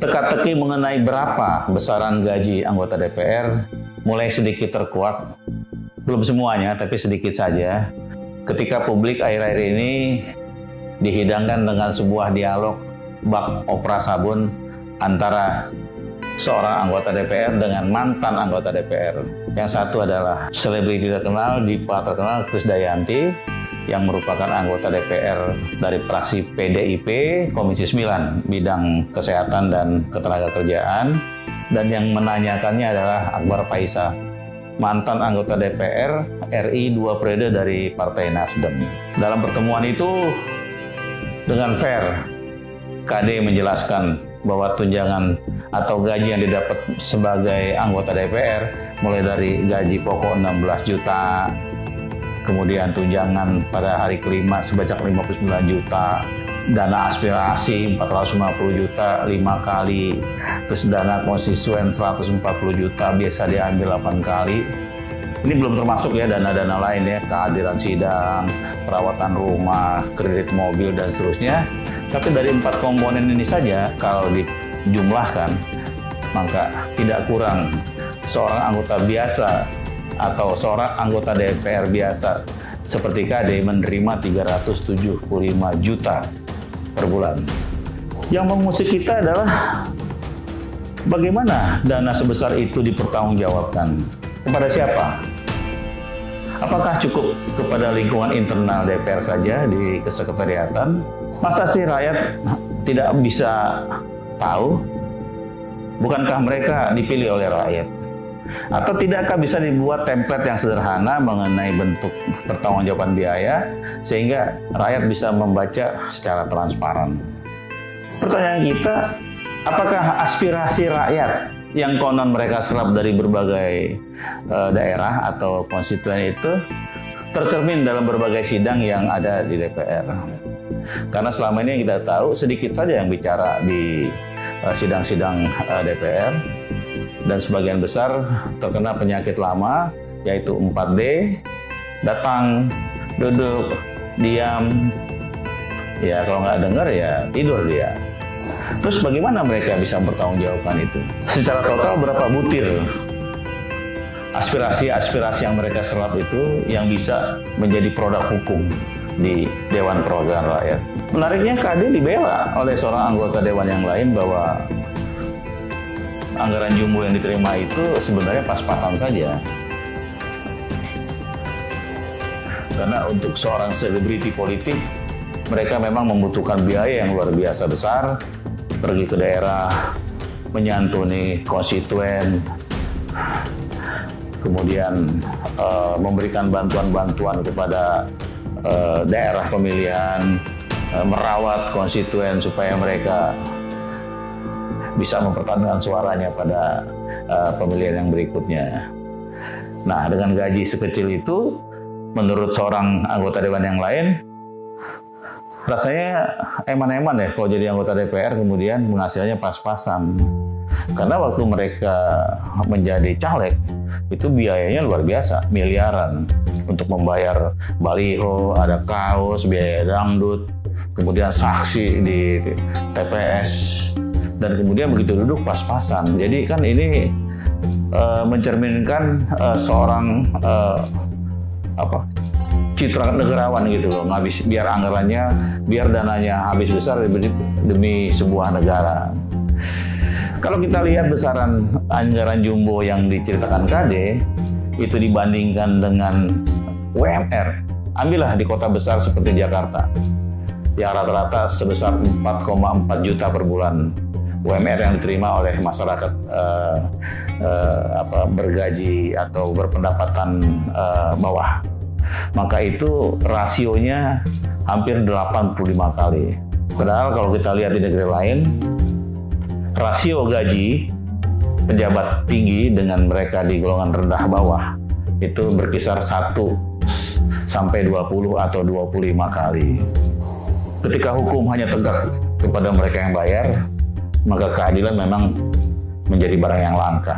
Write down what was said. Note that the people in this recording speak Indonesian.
Teka-teki mengenai berapa besaran gaji anggota DPR mulai sedikit terkuak. Belum semuanya, tapi sedikit saja. Ketika publik akhir-akhir ini dihidangkan dengan sebuah dialog bak opera sabun antara seorang anggota DPR dengan mantan anggota DPR. Yang satu adalah selebriti terkenal, diva terkenal, Krisdayanti, yang merupakan anggota DPR dari fraksi PDIP, Komisi 9, bidang kesehatan dan ketenagakerjaan. Dan yang menanyakannya adalah Akbar Faisal, mantan anggota DPR RI 2 periode dari Partai Nasdem. Dalam pertemuan itu, dengan fair, KD menjelaskan bahwa tunjangan atau gaji yang didapat sebagai anggota DPR mulai dari gaji pokok 16 juta, kemudian tunjangan pada hari kelima sebajak 59 juta, dana aspirasi 450 juta 5 kali, terus dana konstituen 140 juta biasa diambil 8 kali. Ini belum termasuk ya dana-dana lain ya, kehadiran sidang, perawatan rumah, kredit mobil, dan seterusnya. Tapi dari 4 komponen ini saja, kalau dijumlahkan, maka tidak kurang seorang anggota biasa atau seorang anggota DPR biasa seperti KD menerima 375 juta per bulan. Yang mengusik kita adalah bagaimana dana sebesar itu dipertanggungjawabkan. Kepada siapa? Apakah cukup kepada lingkungan internal DPR saja di kesekretariatan? Masa sih rakyat tidak bisa tahu? Bukankah mereka dipilih oleh rakyat? Atau tidakkah bisa dibuat template yang sederhana mengenai bentuk pertanggungjawaban biaya sehingga rakyat bisa membaca secara transparan? Pertanyaan kita, apakah aspirasi rakyat yang konon mereka serap dari berbagai daerah atau konstituen itu tercermin dalam berbagai sidang yang ada di DPR? Karena selama ini yang kita tahu sedikit saja yang bicara di sidang-sidang DPR, dan sebagian besar terkena penyakit lama yaitu 4D, datang, duduk, diam, ya kalau nggak dengar ya tidur dia. Terus bagaimana mereka bisa mempertanggungjawabkan itu? Secara total berapa butir aspirasi yang mereka serap itu yang bisa menjadi produk hukum di Dewan Perwakilan Rakyat? Menariknya KD dibela oleh seorang anggota Dewan yang lain bahwa anggaran jumbo yang diterima itu sebenarnya pas-pasan saja. Karena untuk seorang selebriti politik, mereka memang membutuhkan biaya yang luar biasa besar, pergi ke daerah, menyantuni konstituen, kemudian memberikan bantuan-bantuan kepada daerah pemilihan, merawat konstituen supaya mereka bisa mempertahankan suaranya pada pemilihan yang berikutnya. Nah, dengan gaji sekecil itu, menurut seorang anggota Dewan yang lain, rasanya eman-eman ya kalau jadi anggota DPR kemudian penghasilannya pas-pasan. Karena waktu mereka menjadi caleg, itu biayanya luar biasa, miliaran. Untuk membayar baliho, ada kaos, biaya dangdut, kemudian saksi di TPS, dan kemudian begitu duduk pas-pasan. Jadi kan ini mencerminkan seorang citra negarawan gitu loh, biar anggarannya, biar dananya habis besar demi sebuah negara. Kalau kita lihat besaran anggaran jumbo yang diceritakan KD itu dibandingkan dengan UMR, ambillah di kota besar seperti Jakarta yang rata-rata sebesar 4,4 juta per bulan UMR yang diterima oleh masyarakat bergaji atau berpendapatan bawah. Maka itu rasionya hampir 85 kali. Padahal kalau kita lihat di negeri lain, rasio gaji pejabat tinggi dengan mereka di golongan rendah bawah itu berkisar 1 sampai 20 atau 25 kali. Ketika hukum hanya tegak kepada mereka yang bayar, maka keadilan memang menjadi barang yang langka.